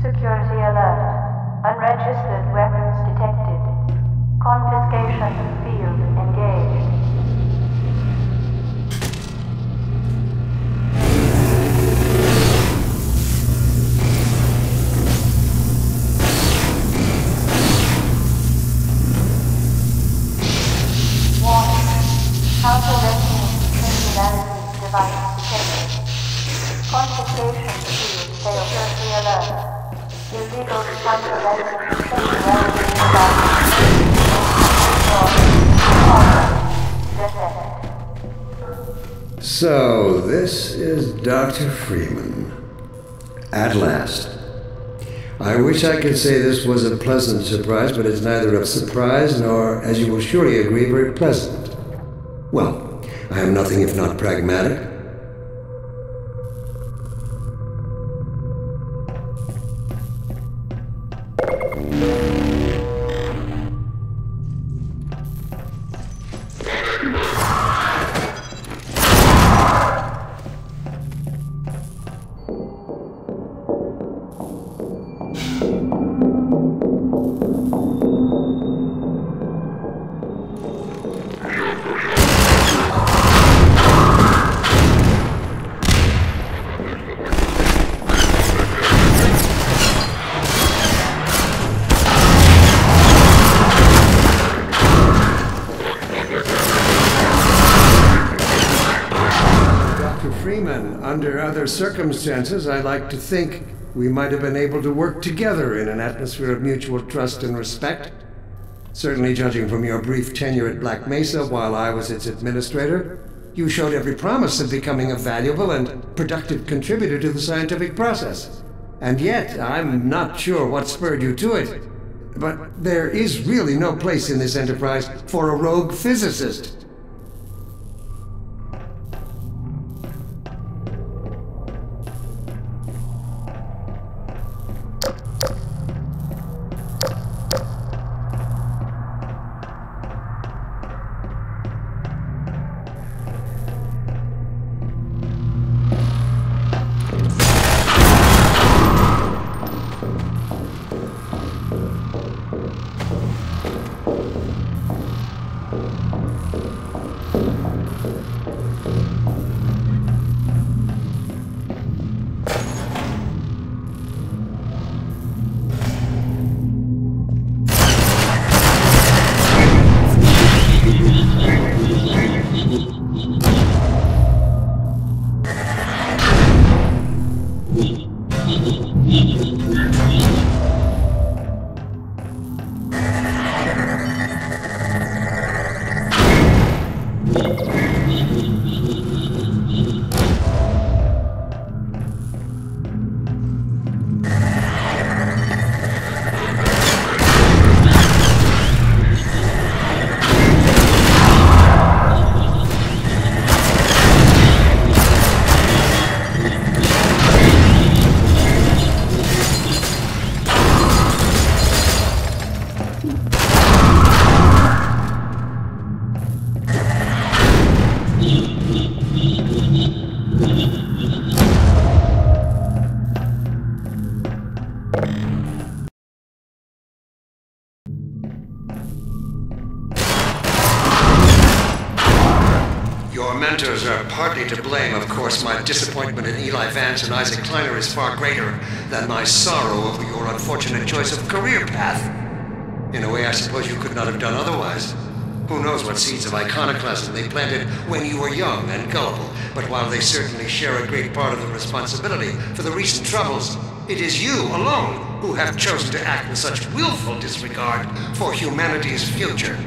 Security alert. Unregistered weapons detected. Confiscation field engaged. Warning. Counter-resting criminality device detected. Confiscation field failed. Security alert. Illegal counter-resting criminality device detected. So, this is Dr. Freeman. At last. I wish I could say this was a pleasant surprise, but it's neither a surprise nor, as you will surely agree, very pleasant. Well, I am nothing if not pragmatic. Under other circumstances, I like to think we might have been able to work together in an atmosphere of mutual trust and respect. Certainly, judging from your brief tenure at Black Mesa while I was its administrator, you showed every promise of becoming a valuable and productive contributor to the scientific process. And yet, I'm not sure what spurred you to it. But there is really no place in this enterprise for a rogue physicist. partly to blame, of course. My disappointment in Eli Vance and Isaac Kleiner is far greater than my sorrow over your unfortunate choice of career path. In a way, I suppose you could not have done otherwise. Who knows what seeds of iconoclasm they planted when you were young and gullible, but while they certainly share a great part of the responsibility for the recent troubles, it is you alone who have chosen to act with such willful disregard for humanity's future.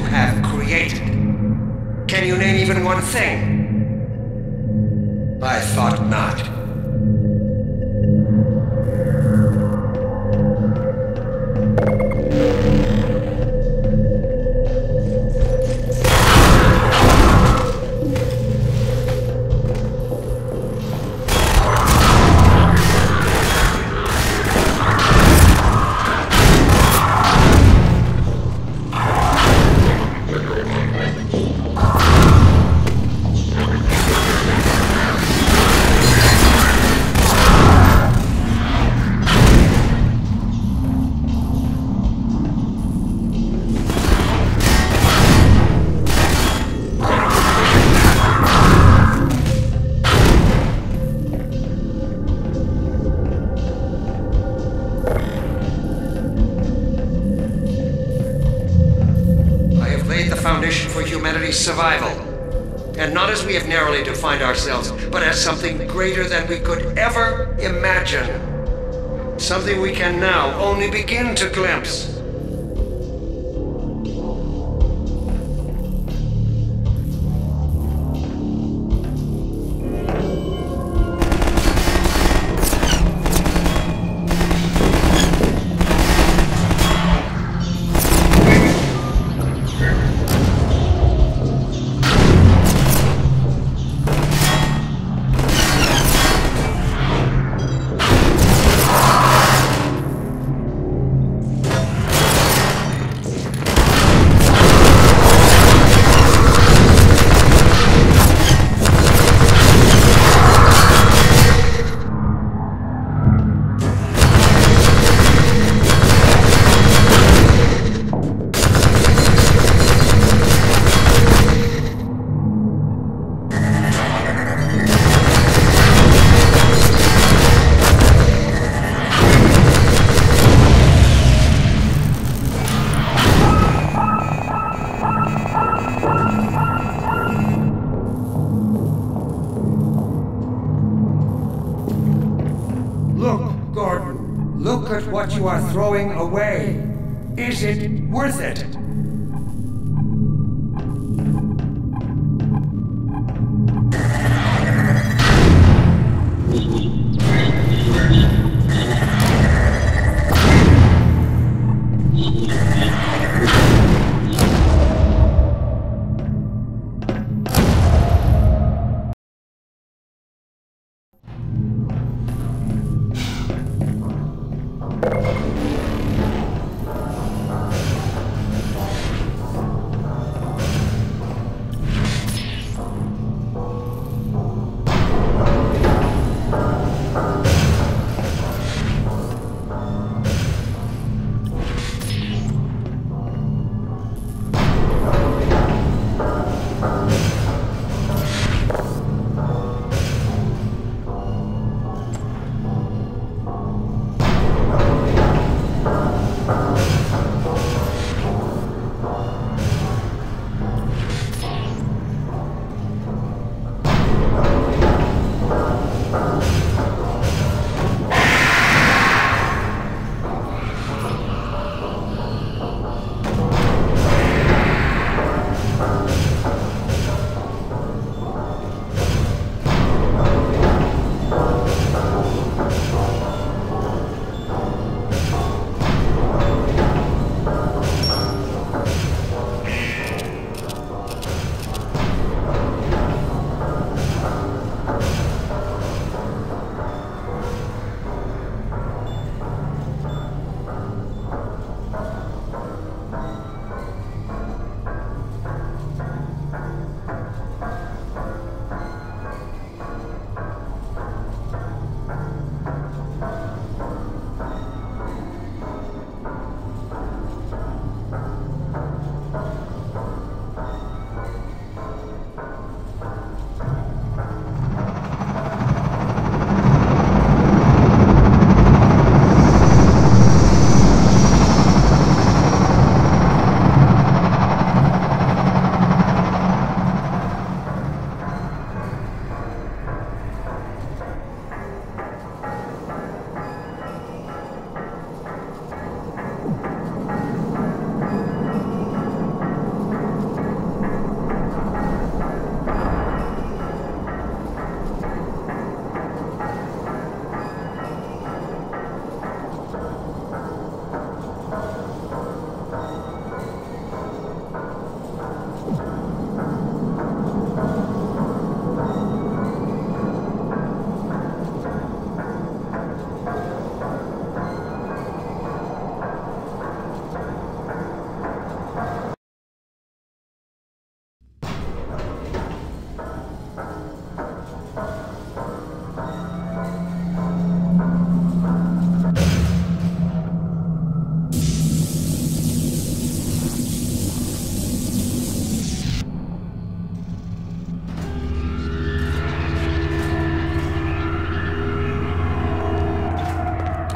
you have created. Can you name even one thing? I thought not. For humanity's survival. And not as we have narrowly defined ourselves, but as something greater than we could ever imagine. Something we can now only begin to glimpse. Look at what you are throwing away. Is it worth it?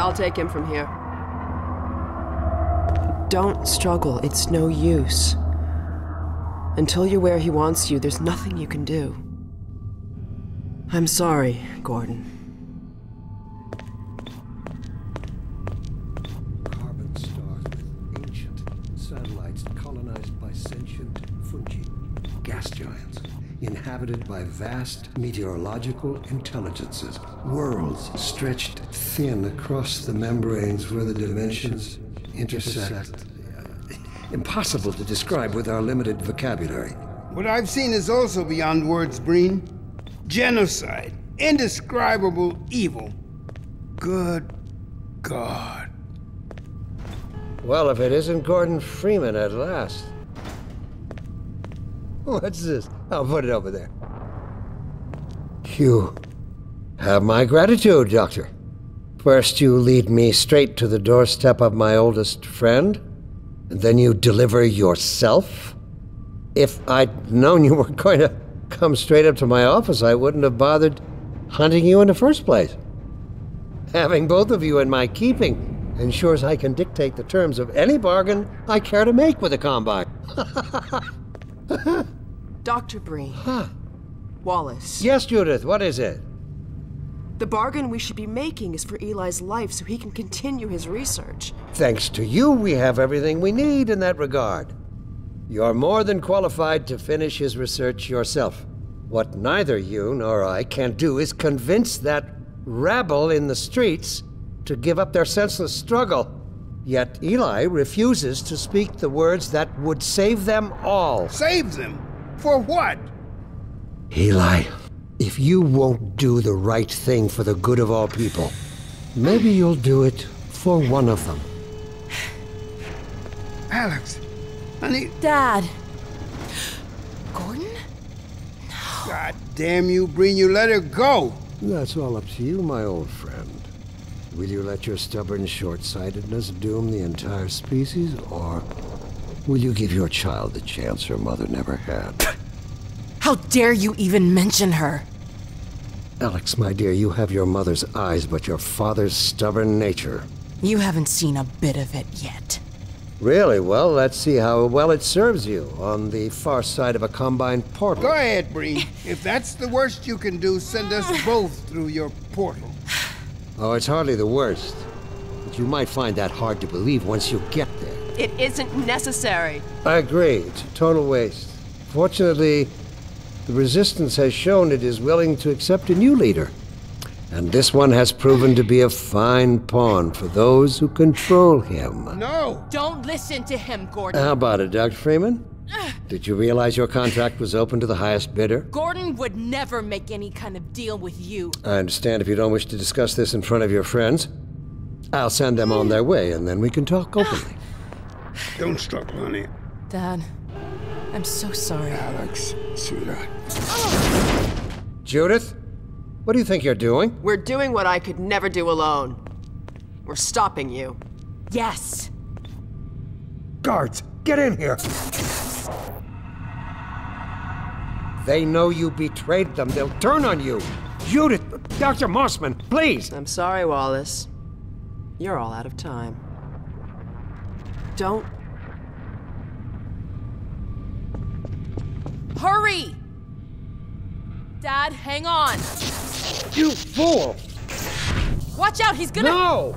I'll take him from here. Don't struggle. It's no use. Until you're where he wants you, there's nothing you can do. I'm sorry, Gordon. Carbon stars with ancient satellites colonized by sentient fungi, gas giants, inhabited by vast meteorological intelligences, worlds stretched thin across the membranes where the dimensions intersect. Impossible to describe with our limited vocabulary. What I've seen is also beyond words, Breen. Genocide. Indescribable evil. Good God. Well, if it isn't Gordon Freeman at last. What's this? I'll put it over there. You have my gratitude, Doctor. First you lead me straight to the doorstep of my oldest friend, and then you deliver yourself? If I'd known you were going to come straight up to my office, I wouldn't have bothered hunting you in the first place. Having both of you in my keeping ensures I can dictate the terms of any bargain I care to make with the Combine. Dr. Breen. Huh. Wallace. Yes, Judith, what is it? The bargain we should be making is for Eli's life so he can continue his research. Thanks to you, we have everything we need in that regard. You're more than qualified to finish his research yourself. What neither you nor I can do is convince that rabble in the streets to give up their senseless struggle. Yet Eli refuses to speak the words that would save them all. Save them? For what? Eli, if you won't do the right thing for the good of all people, maybe you'll do it for one of them. Alex, honey. Dad. Gordon? God damn you, Breen, you let her go. That's all up to you, my old friend. Will you let your stubborn short-sightedness doom the entire species, or will you give your child the chance her mother never had? How dare you even mention her? Alex, my dear, you have your mother's eyes, but your father's stubborn nature. You haven't seen a bit of it yet. Really? Well, let's see how well it serves you on the far side of a Combine portal. Go ahead, Breen. If that's the worst you can do, send us both through your portal. Oh, it's hardly the worst. But you might find that hard to believe once you get there. It isn't necessary. I agree. It's a total waste. Fortunately, the Resistance has shown it is willing to accept a new leader. And this one has proven to be a fine pawn for those who control him. No! Don't listen to him, Gordon. How about it, Dr. Freeman? Did you realize your contract was open to the highest bidder? Gordon would never make any kind of deal with you. I understand if you don't wish to discuss this in front of your friends. I'll send them on their way, and then we can talk openly. Don't struggle, honey. Dad, I'm so sorry. Alex, sweetheart. Judith, what do you think you're doing? We're doing what I could never do alone. We're stopping you. Yes. Guards, get in here! They know you betrayed them. They'll turn on you. Judith, Dr. Mossman, please! I'm sorry, Wallace. You're all out of time. Don't... Hurry! Dad, hang on. You fool! Watch out, he's gonna... No!